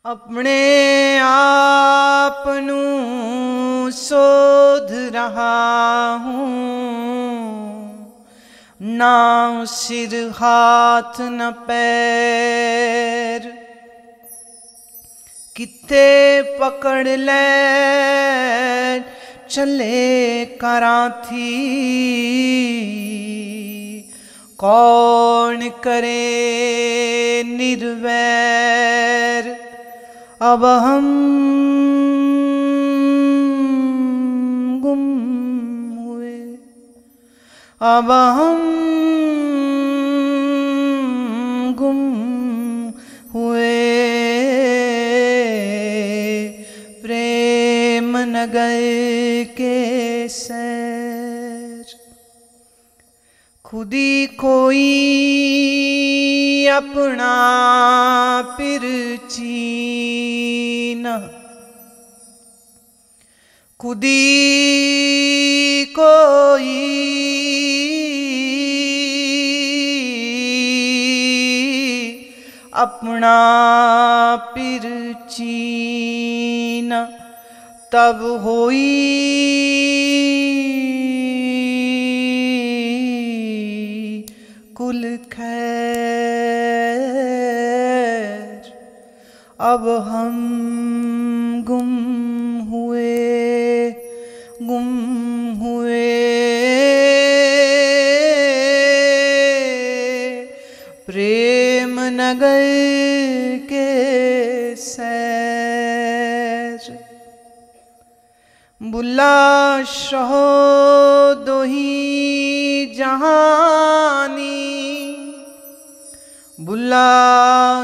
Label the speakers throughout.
Speaker 1: अपने आप नू शोध रहा हूँ, ना सिर हाथ न पैर, किते पकड़ ले चले कराथी, कौन करे निर्वैर। अब हम गुम हुए, अब हम गुम हुए, प्रेम नगर के सैर। खुदी कोई अपना पिर चीना, खुदी कोई अपना पिर चीना, तब होई कुल खैर। अब हम गुम हुए, गुम हुए, प्रेम नगर के सैर। बुला शहो दोही जहानी, बुला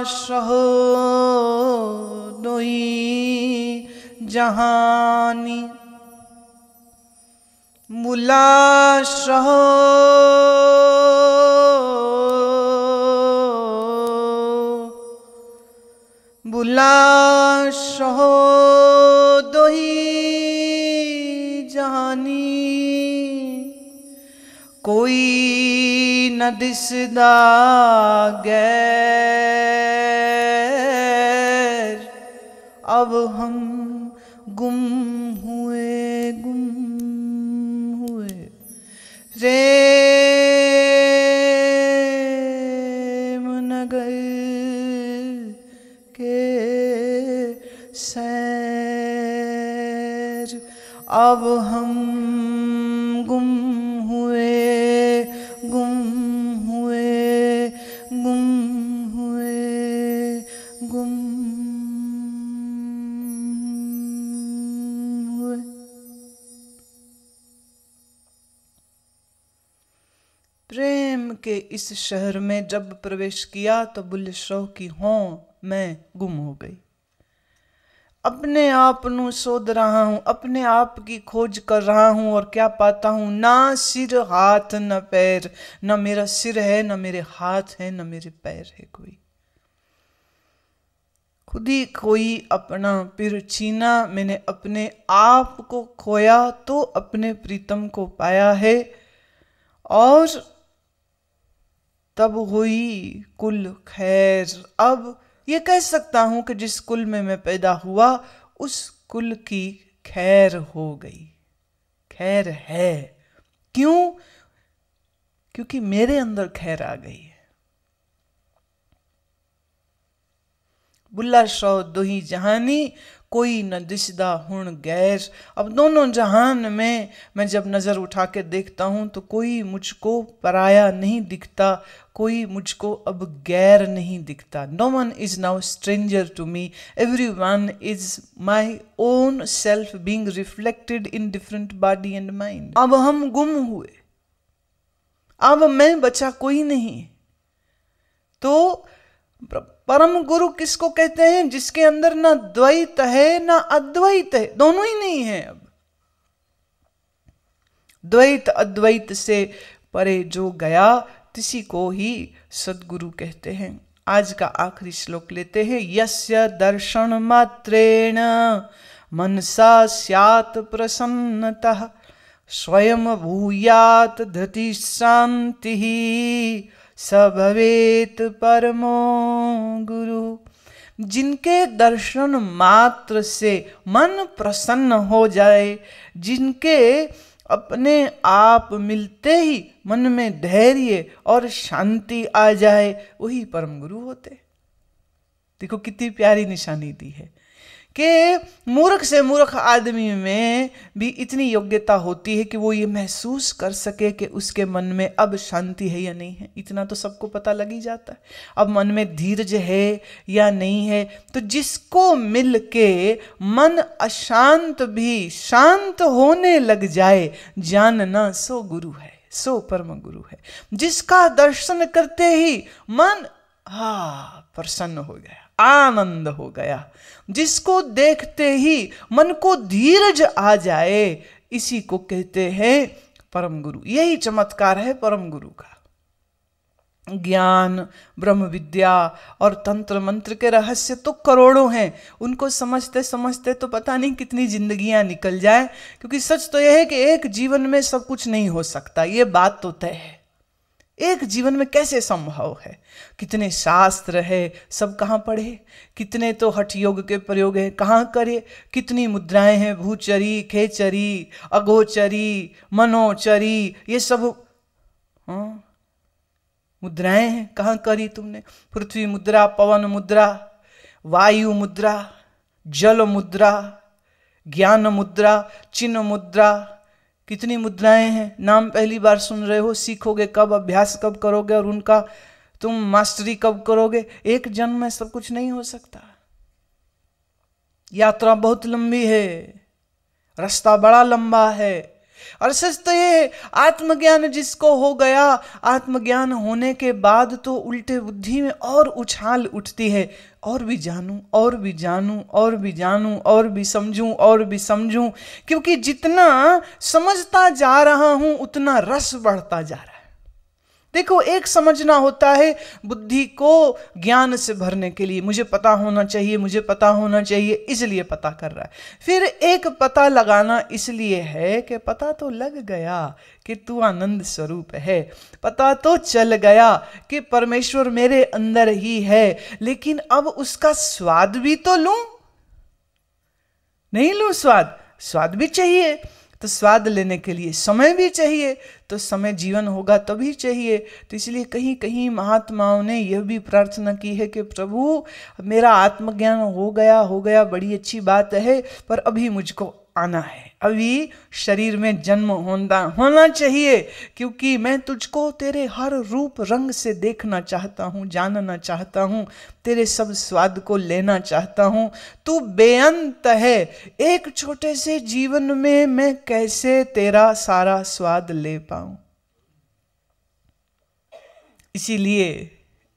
Speaker 1: शहो दोही जहानी, बुला शहो बुला शहो दोही जहानी। कोई न दिसदा गैर, अब हम गुम हुए, गुम हुए, प्रेम नगर के सैर। अब हम गुम हुए, गुम हुए, गुम हुए, गुम हुए। प्रेम के इस शहर में जब प्रवेश किया तो बुल्ले शाह की हों मैं गुम हो गई। अपने आप नू शोध रहा हूँ, अपने आप की खोज कर रहा हूँ और क्या पाता हूँ, ना सिर हाथ न पैर, न मेरा सिर है, न मेरे हाथ है, न मेरे पैर है कोई। खुद ही कोई अपना पिर छीना, मैंने अपने आप को खोया तो अपने प्रीतम को पाया है। और तब हुई कुल खैर। अब ये कह सकता हूं कि जिस कुल में मैं पैदा हुआ उस कुल की खैर हो गई, खैर है। क्यों? क्योंकि मेरे अंदर खैर आ गई है। बुल्ला शाह दोही जहानी, कोई न दिसदा हुण गैर। अब दोनों जहान में मैं जब नजर उठा के देखता हूं तो कोई मुझको पराया नहीं दिखता, कोई मुझको अब गैर नहीं दिखता। No one is now stranger to me, every one is my own self being reflected in different body and mind. अब हम गुम हुए, अब मैं बचा कोई नहीं। तो परम गुरु किसको कहते हैं? जिसके अंदर ना द्वैत है ना अद्वैत है, दोनों ही नहीं है। अब द्वैत अद्वैत से परे जो गया किसी को ही सद्गुरु कहते हैं। आज का आखिरी श्लोक लेते हैं। यस्य दर्शन मात्रेण मनसा स्यात् प्रसन्नतः स्वयं भूयात् धृति शांति स भवेत् परमो गुरु। जिनके दर्शन मात्र से मन प्रसन्न हो जाए, जिनके अपने आप मिलते ही मन में धैर्य और शांति आ जाए, वही परम गुरु होते। देखो कितनी प्यारी निशानी दी है कि मूर्ख से मूर्ख आदमी में भी इतनी योग्यता होती है कि वो ये महसूस कर सके कि उसके मन में अब शांति है या नहीं है। इतना तो सबको पता लग ही जाता है, अब मन में धीरज है या नहीं है। तो जिसको मिल के मन अशांत भी शांत होने लग जाए, जानना सो गुरु है, सो परम गुरु है। जिसका दर्शन करते ही मन प्रसन्न हो गया, आनंद हो गया, जिसको देखते ही मन को धीरज आ जाए, इसी को कहते हैं परम गुरु। यही चमत्कार है परम गुरु का। ज्ञान, ब्रह्म विद्या और तंत्र मंत्र के रहस्य तो करोड़ों हैं, उनको समझते समझते तो पता नहीं कितनी जिंदगियां निकल जाए। क्योंकि सच तो यह है कि एक जीवन में सब कुछ नहीं हो सकता, ये बात तो तय है। एक जीवन में कैसे संभव है? कितने शास्त्र है, सब कहाँ पढ़े? कितने तो हठ योग के प्रयोग हैं, कहाँ करे? कितनी मुद्राएं हैं, भूचरी, खेचरी, अगोचरी, मनोचरी, ये सब मुद्राएं हैं, कहाँ करी तुमने? पृथ्वी मुद्रा, पवन मुद्रा, वायु मुद्रा, जल मुद्रा, ज्ञान मुद्रा, चिन्ह मुद्रा, कितनी मुद्राएं हैं। नाम पहली बार सुन रहे हो, सीखोगे कब, अभ्यास कब करोगे और उनका तुम मास्टरी कब करोगे? एक जन्म में सब कुछ नहीं हो सकता। यात्रा बहुत लंबी है, रास्ता बड़ा लंबा है। और सच तो ये आत्मज्ञान जिसको हो गया, आत्मज्ञान होने के बाद तो उल्टे बुद्धि में और उछाल उठती है, और भी जानूं, और भी जानूं, और भी जानूं, और भी समझूं, और भी समझूं। क्योंकि जितना समझता जा रहा हूं उतना रस बढ़ता जा रहा है। देखो, एक समझना होता है बुद्धि को ज्ञान से भरने के लिए, मुझे पता होना चाहिए, मुझे पता होना चाहिए, इसलिए पता कर रहा है। फिर एक पता लगाना इसलिए है कि पता तो लग गया कि तू आनंद स्वरूप है, पता तो चल गया कि परमेश्वर मेरे अंदर ही है, लेकिन अब उसका स्वाद भी तो लूं, नहीं लूं स्वाद? स्वाद भी चाहिए, तो स्वाद लेने के लिए समय भी चाहिए, तो समय जीवन होगा तभी चाहिए। तो इसलिए कहीं कहीं महात्माओं ने यह भी प्रार्थना की है कि प्रभु मेरा आत्मज्ञान हो गया, बड़ी अच्छी बात है, पर अभी मुझको आना है, अभी शरीर में जन्म होना चाहिए, क्योंकि मैं तुझको तेरे हर रूप रंग से देखना चाहता हूँ, जानना चाहता हूँ, तेरे सब स्वाद को लेना चाहता हूँ। तू बेअंत है, एक छोटे से जीवन में मैं कैसे तेरा सारा स्वाद ले पाऊं? इसीलिए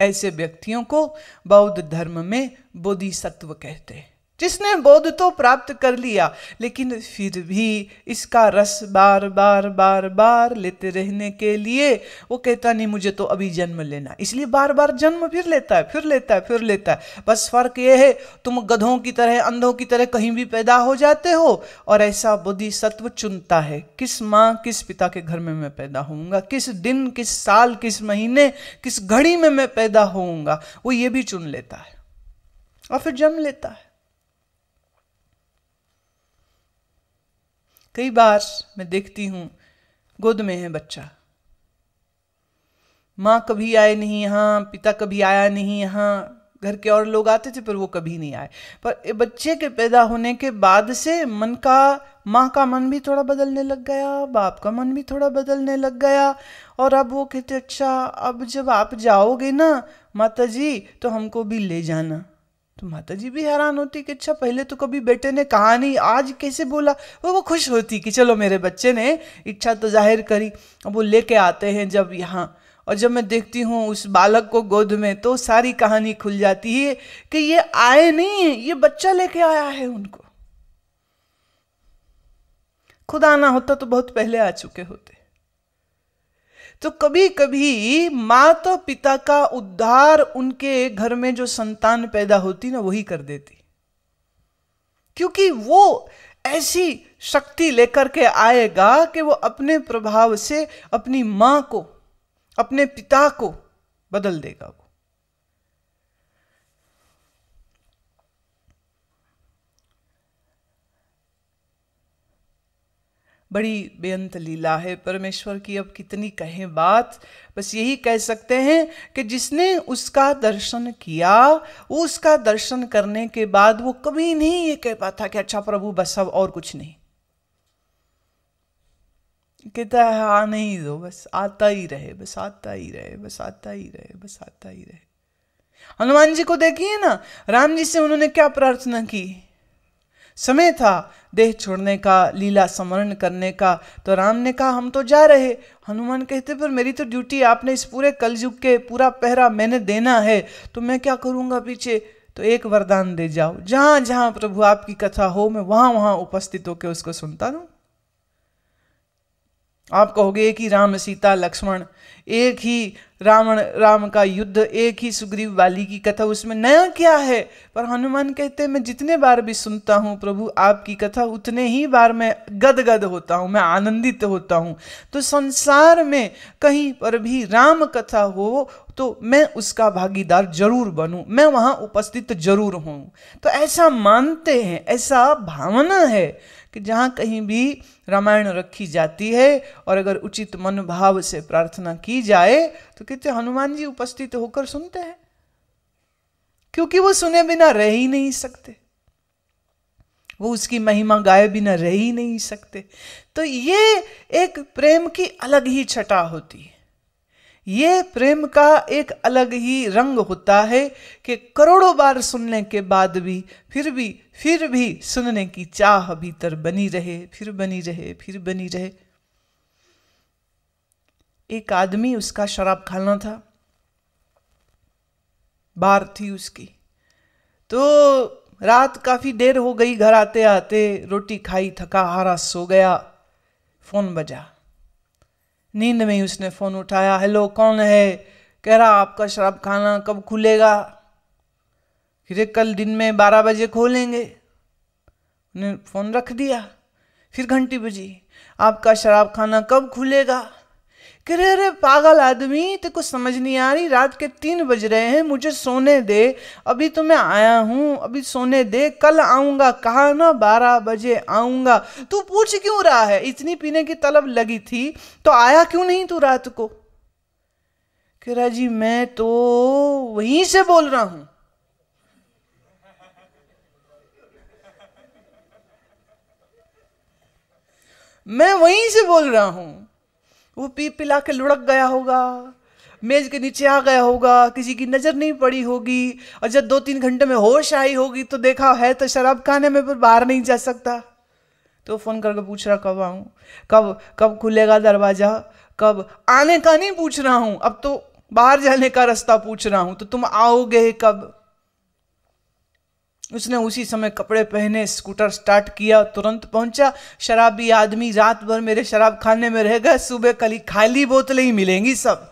Speaker 1: ऐसे व्यक्तियों को बौद्ध धर्म में बोधिसत्व कहते हैं। जिसने बोध तो प्राप्त कर लिया, लेकिन फिर भी इसका रस बार बार बार बार लेते रहने के लिए वो कहता नहीं मुझे तो अभी जन्म लेना, इसलिए बार बार जन्म फिर लेता है, फिर लेता है, फिर लेता है। बस फर्क ये है, तुम गधों की तरह, अंधों की तरह कहीं भी पैदा हो जाते हो, और ऐसा बोधिसत्व चुनता है किस माँ किस पिता के घर में मैं पैदा होऊंगा, किस दिन, किस साल, किस महीने, किस घड़ी में मैं पैदा होऊंगा, वो ये भी चुन लेता है और फिर जन्म लेता है। कई बार मैं देखती हूँ, गोद में है बच्चा, माँ कभी आए नहीं यहाँ, पिता कभी आया नहीं यहाँ, घर के और लोग आते थे पर वो कभी नहीं आए। पर बच्चे के पैदा होने के बाद से माँ का मन भी थोड़ा बदलने लग गया, बाप का मन भी थोड़ा बदलने लग गया। और अब वो कहते अच्छा अब जब आप जाओगे ना माता जी तो हमको भी ले जाना। तो माता जी भी हैरान होती कि अच्छा पहले तो कभी बेटे ने कहा नहीं, आज कैसे बोला। वो खुश होती कि चलो मेरे बच्चे ने इच्छा तो जाहिर करी। अब वो लेके आते हैं जब यहाँ, और जब मैं देखती हूँ उस बालक को गोद में, तो सारी कहानी खुल जाती है कि ये आए नहीं है, ये बच्चा लेके आया है उनको। खुद आना होता तो बहुत पहले आ चुके होते। तो कभी कभी माता पिता का उद्धार उनके घर में जो संतान पैदा होती ना वही कर देती, क्योंकि वो ऐसी शक्ति लेकर के आएगा कि वो अपने प्रभाव से अपनी मां को, अपने पिता को बदल देगा। वो बड़ी बेअंत लीला है परमेश्वर की। अब कितनी कहें बात, बस यही कह सकते हैं कि जिसने उसका दर्शन किया, वो उसका दर्शन करने के बाद वो कभी नहीं ये कह पाता कि अच्छा प्रभु बस अब और कुछ नहीं। कहता है आने ही दो, बस आता ही रहे, बस आता ही रहे, बस आता ही रहे, बस आता ही रहे। हनुमान जी को देखिए ना, राम जी से उन्होंने क्या प्रार्थना की। समय था देह छोड़ने का, लीला स्मरण करने का, तो राम ने कहा हम तो जा रहे। हनुमान कहते पर मेरी तो ड्यूटी, आपने इस पूरे कलयुग के पूरा पहरा मैंने देना है, तो मैं क्या करूंगा पीछे। तो एक वरदान दे जाओ, जहां जहां प्रभु आपकी कथा हो मैं वहां वहां उपस्थित होकर उसको सुनता रहूं। आप कहोगे एक ही राम सीता लक्ष्मण, एक ही राम का युद्ध, एक ही सुग्रीव वाली की कथा, उसमें नया क्या है। पर हनुमान कहते हैं मैं जितने बार भी सुनता हूं प्रभु आपकी कथा, उतने ही बार मैं गदगद होता हूं, मैं आनंदित होता हूं। तो संसार में कहीं पर भी राम कथा हो तो मैं उसका भागीदार जरूर बनूं, मैं वहां उपस्थित जरूर हूं। तो ऐसा मानते हैं, ऐसा भावना है कि जहां कहीं भी रामायण रखी जाती है और अगर उचित मन भाव से प्रार्थना की जाए तो कहते हनुमान जी उपस्थित होकर सुनते हैं, क्योंकि वो सुने बिना रह ही नहीं सकते, वो उसकी महिमा गाए बिना रह ही नहीं सकते। तो ये एक प्रेम की अलग ही छटा होती है, ये प्रेम का एक अलग ही रंग होता है कि करोड़ों बार सुनने के बाद भी फिर भी सुनने की चाह भीतर बनी रहे, फिर बनी रहे, फिर बनी रहे। एक आदमी, उसका शराब खाना था, बार थी उसकी, तो रात काफी देर हो गई, घर आते आते रोटी खाई, थका हारा सो गया, फोन बजा, नींद में ही उसने फोन उठाया, हेलो कौन है, कह रहा आपका शराब खाना कब खुलेगा, फिर कल दिन में 12 बजे खोलेंगे। उन्हें फोन रख दिया, फिर घंटी बजी, आपका शराब खाना कब खुलेगा। कह रहे अरे पागल आदमी, तेरे को समझ नहीं आ रही, रात के 3 बज रहे हैं, मुझे सोने दे, अभी तो मैं आया हूं, अभी सोने दे, कल आऊंगा, कहा ना 12 बजे आऊंगा। तू पूछ क्यों रहा है, इतनी पीने की तलब लगी थी तो आया क्यों नहीं तू रात को। कह रहा जी मैं तो वहीं से बोल रहा हूं, मैं वहीं से बोल रहा हूं। वो पी पिला के लुढ़क गया होगा, मेज के नीचे आ गया होगा, किसी की नजर नहीं पड़ी होगी, और जब 2-3 घंटे में होश आई होगी तो देखा है तो शराब खाने में, पर बाहर नहीं जा सकता। तो फोन करके पूछ रहा कब आऊं, कब खुलेगा दरवाजा, कब आने का नहीं पूछ रहा हूं, अब तो बाहर जाने का रास्ता पूछ रहा हूं, तो तुम आओगे कब। उसने उसी समय कपड़े पहने, स्कूटर स्टार्ट किया, तुरंत पहुंचा। शराबी आदमी रात भर मेरे शराब खाने में रह गए, सुबह कल खाली बोतलें ही मिलेंगी, सब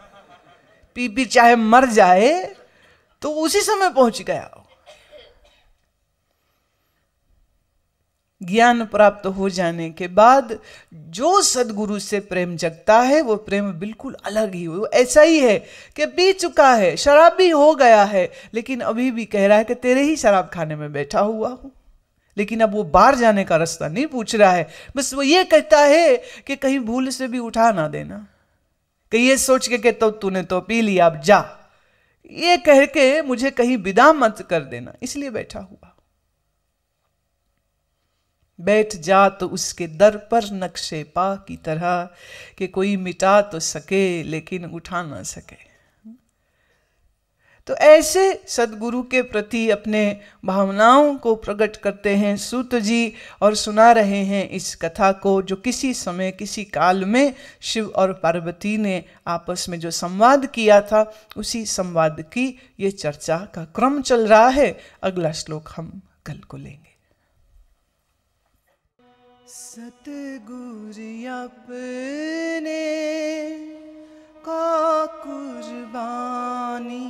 Speaker 1: पी पी चाहे मर जाए, तो उसी समय पहुंच गया। ज्ञान प्राप्त हो जाने के बाद जो सदगुरु से प्रेम जगता है वो प्रेम बिल्कुल अलग ही, वो ऐसा ही है कि पी चुका है, शराबी हो गया है, लेकिन अभी भी कह रहा है कि तेरे ही शराब खाने में बैठा हुआ हूं। लेकिन अब वो बाहर जाने का रास्ता नहीं पूछ रहा है, बस वो ये कहता है कि कहीं भूल से भी उठा ना देना, कि ये सोच के तो तूने तो पी लिया, अब जा, ये कह के मुझे कहीं विदा मत कर देना, इसलिए बैठा हुआ। बैठ जा तो उसके दर पर नक्शे पा की तरह, कि कोई मिटा तो सके लेकिन उठा ना सके। तो ऐसे सदगुरु के प्रति अपने भावनाओं को प्रकट करते हैं सूत जी, और सुना रहे हैं इस कथा को, जो किसी समय किसी काल में शिव और पार्वती ने आपस में जो संवाद किया था, उसी संवाद की ये चर्चा का क्रम चल रहा है। अगला श्लोक हम कल को लेंगे। सतगुरु अपने का कुर्बानी,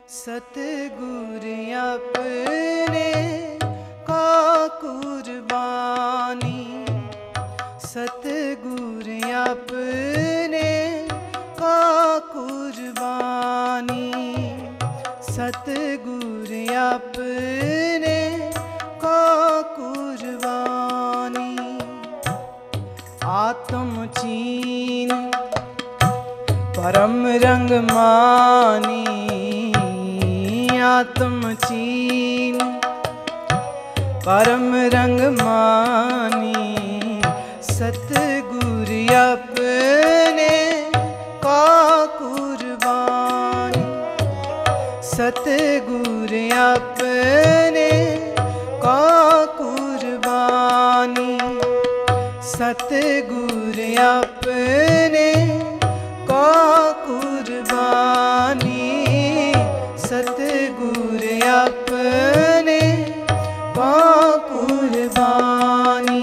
Speaker 1: सतगुरु अपने का कुर्बानी, सतगुरु अपने का कुर्बानी, सतगुरु अपने का कुर्बानी। आत्म चीन परम रंग मानी, आत्म चीन परम रंग मानी, सतगुर अपने का कुर्बानी, सतगुर अपने का कुर्बानी, सतगुर अपने का कुर्बानी, सतगुर अपने का कुर्बानी।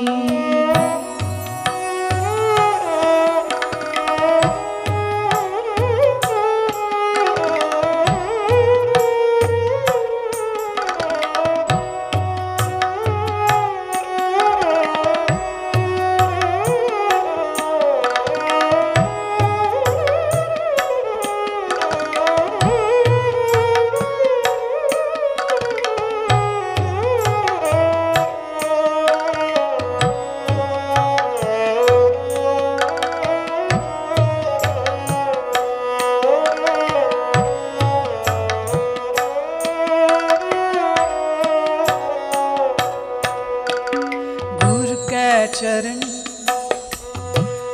Speaker 1: चरण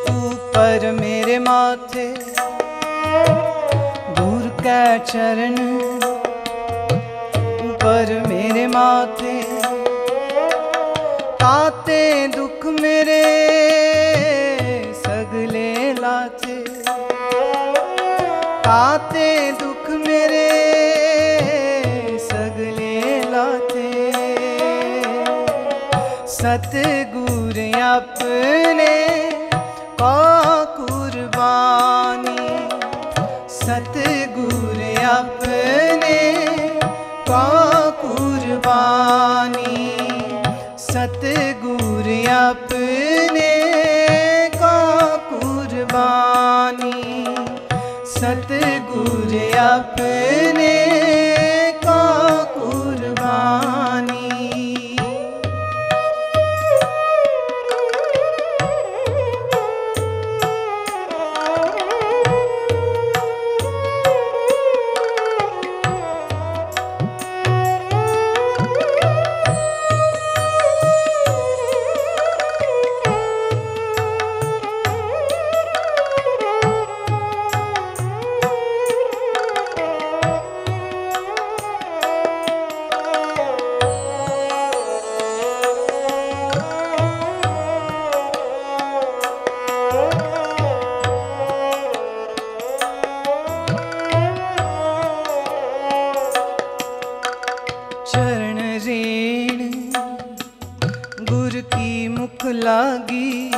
Speaker 1: ऊपर मेरे माथे, गुरु का चरण ऊपर मेरे माथे, ताते दुख मेरे सगले लाथे, ताते दुख मेरे सगले लाथे, सतगुर अपने का कुर्बानी, सतगुर अपने का कुर्बानी, सतगुर अपने का कुर्बानी, सतगुर अपने का कुर्बानी। चरण रेण गुर की मुख लागी,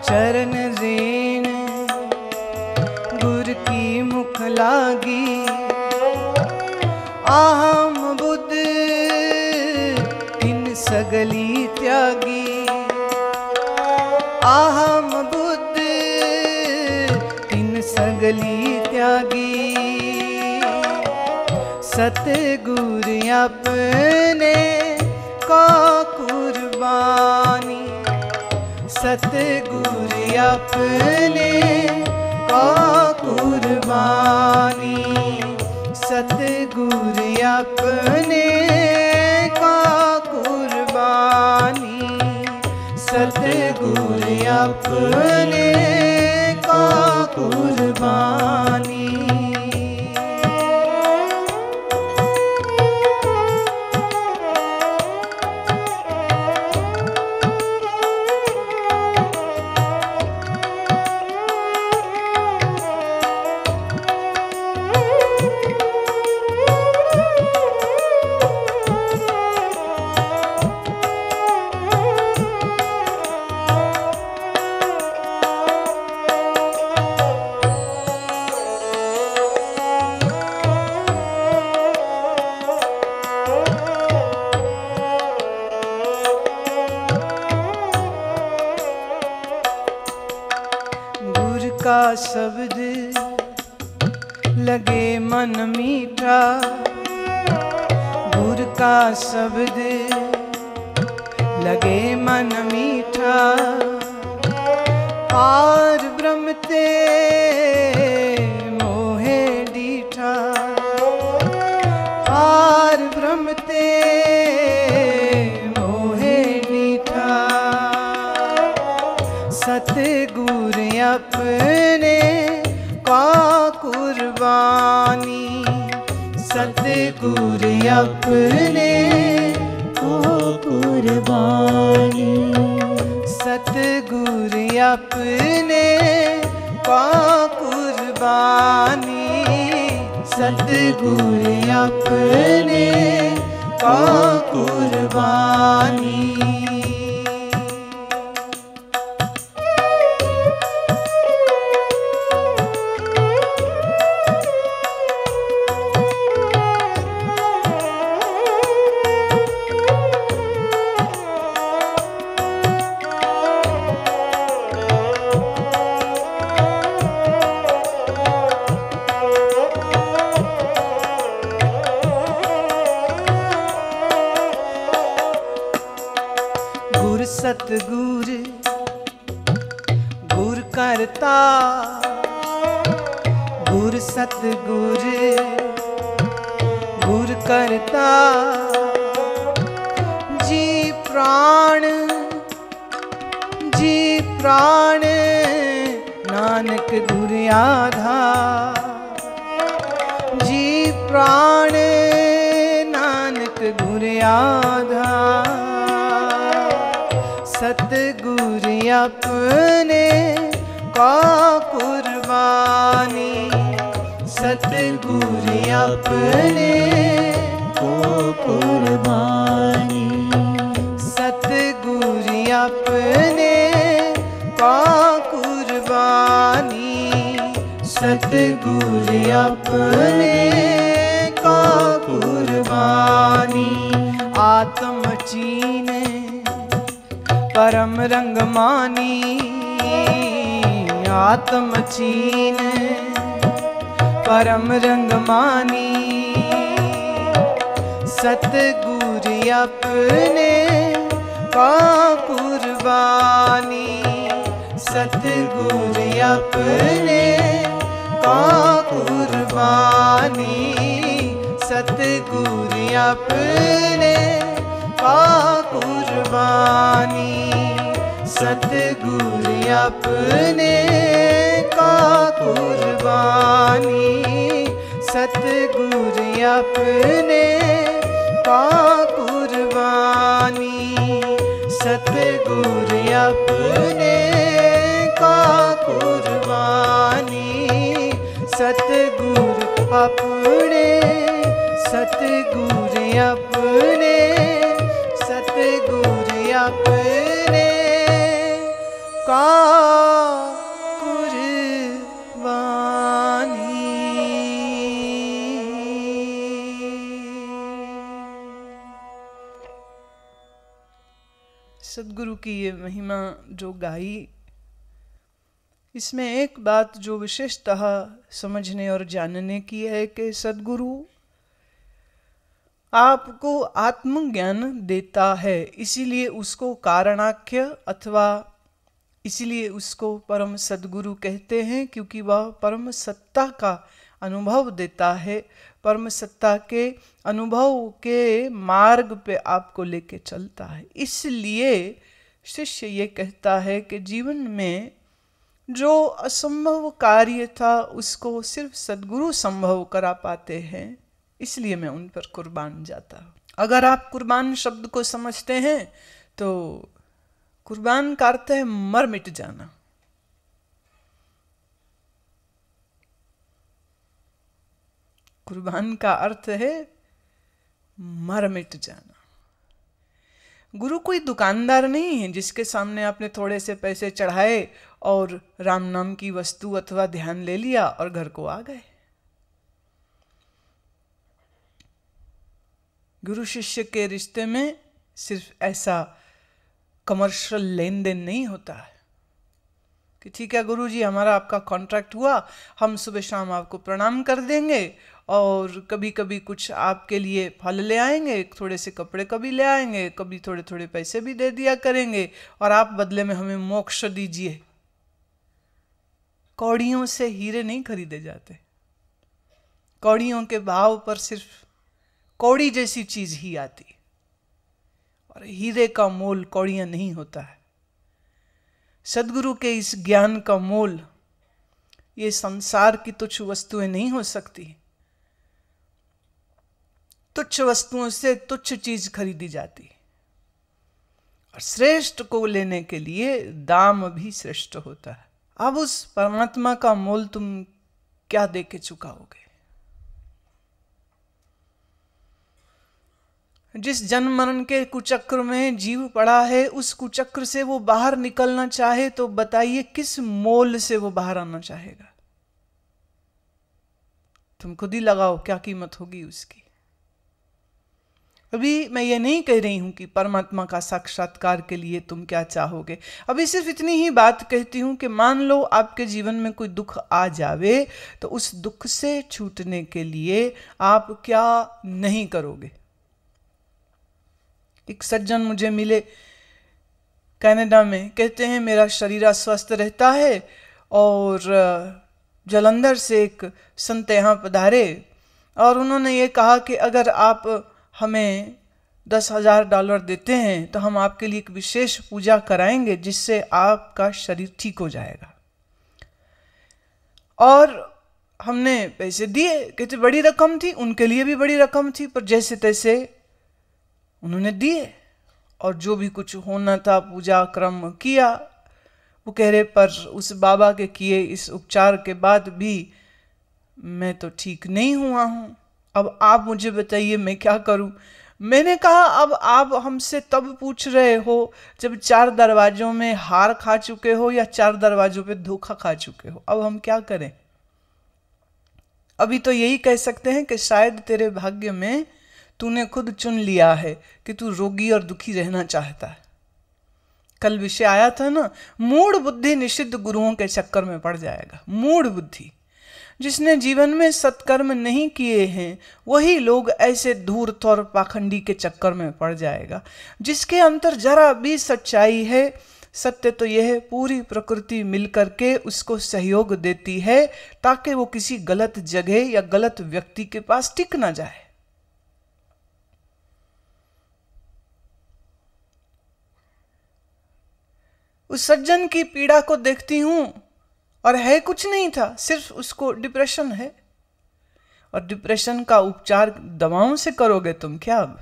Speaker 1: चरण रेण गुर की मुख लागी, आहम बुद्ध इन सगली त्यागी, आहम बुद्ध इन सगली त्यागी, सतगुर अपने का कुर्बानी, सतगुर अपने का कुर्बानी, सतगुर अपने का कुर्बानी, सतगुर अपने का कुर्बानी। का शब्द लगे मन मीठा, गुर का शब्द लगे मन मीठा, पार ब्रह्म ते मोहे डीठा, पार ब्रह्म ते मोहे डीठा। सतगुर अपने का कुर्बानी, सतगुर अपने
Speaker 2: को कुर्बानी,
Speaker 1: सतगुर अपने का कुर्बानी, सतगुर अपने का कुर्बानी। सतगुर गुर करता, गुर सतगुर गुर करता। जी प्राण नानक गुर आधार, जी प्राण नानक गुर आधार। सतगुर अपने का कुर्बानी, सतगुर अपने
Speaker 2: को कुर्बानी,
Speaker 1: सतगुर अपने का कुर्बानी, सतगुर अपने का कुर्बानी। आत्म चीने परम रंग मानी, आत्म चीन परम रंग मानी। सतगुर अपने का कुर्बानी, सतगुर अपने का कुर्बानी, सतगुर अपने का कुर्बानी, सतगुर अपने का कुर्बानी, सतगुर अपने का कुर्बानी, सतगुर अपने का कुर्बानी, सतगुर अपने, सतगुर अपने, सतगुर अपने का कुर्बानी। सद्गुरु की ये महिमा जो गाई, इसमें एक बात जो विशेषतः समझने और जानने की है कि सद्गुरु आपको आत्मज्ञान देता है, इसीलिए उसको कारणाख्य अथवा इसीलिए उसको परम सद्गुरु कहते हैं, क्योंकि वह परम सत्ता का अनुभव देता है, परम सत्ता के अनुभव के मार्ग पे आपको लेके चलता है। इसलिए शिष्य ये कहता है कि जीवन में जो असंभव कार्य था उसको सिर्फ सद्गुरु संभव करा पाते हैं, इसलिए मैं उन पर कुर्बान जाता हूँ। अगर आप कुर्बान शब्द को समझते हैं तो कुर्बान का अर्थ है मर मिट जाना। कुर्बान का अर्थ है मर मिट जाना। गुरु कोई दुकानदार नहीं है जिसके सामने आपने थोड़े से पैसे चढ़ाए और राम नाम की वस्तु अथवा ध्यान ले लिया और घर को आ गए। गुरु शिष्य के रिश्ते में सिर्फ ऐसा कमर्शियल लेन देन नहीं होता है कि ठीक है गुरु जी, हमारा आपका कॉन्ट्रैक्ट हुआ, हम सुबह शाम आपको प्रणाम कर देंगे और कभी कभी कुछ आपके लिए फल ले आएंगे, थोड़े से कपड़े कभी ले आएंगे, कभी थोड़े थोड़े पैसे भी दे दिया करेंगे और आप बदले में हमें मोक्ष दीजिए। कौड़ियों से हीरे नहीं खरीदे जाते। कौड़ियों के भाव पर सिर्फ कौड़ी जैसी चीज ही आती, और हीरे का मोल कौड़ियां नहीं होता है। सदगुरु के इस ज्ञान का मोल ये संसार की तुच्छ वस्तुएं नहीं हो सकती। तुच्छ वस्तुओं से तुच्छ चीज खरीदी जाती, और श्रेष्ठ को लेने के लिए दाम भी श्रेष्ठ होता है। अब उस परमात्मा का मोल तुम क्या दे के चुकाओगे? जिस जन्म मरण के कुचक्र में जीव पड़ा है, उस कुचक्र से वो बाहर निकलना चाहे तो बताइए किस मोल से वो बाहर आना चाहेगा? तुम खुद ही लगाओ क्या कीमत होगी उसकी। अभी मैं ये नहीं कह रही हूं कि परमात्मा का साक्षात्कार के लिए तुम क्या चाहोगे। अभी सिर्फ इतनी ही बात कहती हूं कि मान लो आपके जीवन में कोई दुख आ जावे, तो उस दुख से छूटने के लिए आप क्या नहीं करोगे। एक सज्जन मुझे मिले कनाडा में, कहते हैं मेरा शरीर अस्वस्थ रहता है, और जलंधर से एक संत यहाँ पधारे और उन्होंने ये कहा कि अगर आप हमें $10,000 देते हैं तो हम आपके लिए एक विशेष पूजा कराएंगे जिससे आपका शरीर ठीक हो जाएगा। और हमने पैसे दिए। कहते बड़ी रकम थी, उनके लिए भी बड़ी रकम थी, पर जैसे तैसे उन्होंने दिए और जो भी कुछ होना था पूजा क्रम किया। वो कह रहे पर उस बाबा के किए इस उपचार के बाद भी मैं तो ठीक नहीं हुआ हूँ। अब आप मुझे बताइए मैं क्या करूं। मैंने कहा अब आप हमसे तब पूछ रहे हो जब 4 दरवाजों में हार खा चुके हो या 4 दरवाजों पे धोखा खा चुके हो। अब हम क्या करें? अभी तो यही कह सकते हैं कि शायद तेरे भाग्य में तूने खुद चुन लिया है कि तू रोगी और दुखी रहना चाहता है। कल विषय आया था ना, मूढ़ बुद्धि निषिद्ध गुरुओं के चक्कर में पड़ जाएगा। मूढ़ बुद्धि, जिसने जीवन में सत्कर्म नहीं किए हैं वही लोग ऐसे धूर्त और पाखंडी के चक्कर में पड़ जाएगा। जिसके अंतर जरा भी सच्चाई है, सत्य तो यह है पूरी प्रकृति मिलकर के उसको सहयोग देती है ताकि वो किसी गलत जगह या गलत व्यक्ति के पास टिक ना जाए। उस सज्जन की पीड़ा को देखती हूं और है कुछ नहीं था, सिर्फ उसको डिप्रेशन है। और डिप्रेशन का उपचार दवाओं से करोगे तुम क्या? अब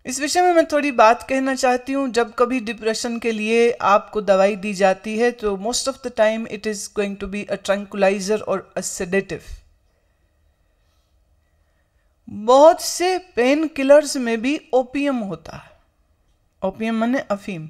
Speaker 1: इस विषय में मैं थोड़ी बात कहना चाहती हूं। जब कभी डिप्रेशन के लिए आपको दवाई दी जाती है तो most of the time it is going to be a tranquilliser और अ सेडेटिव। बहुत से पेन किलर्स में भी ओपियम होता है। ओपियम माने अफीम।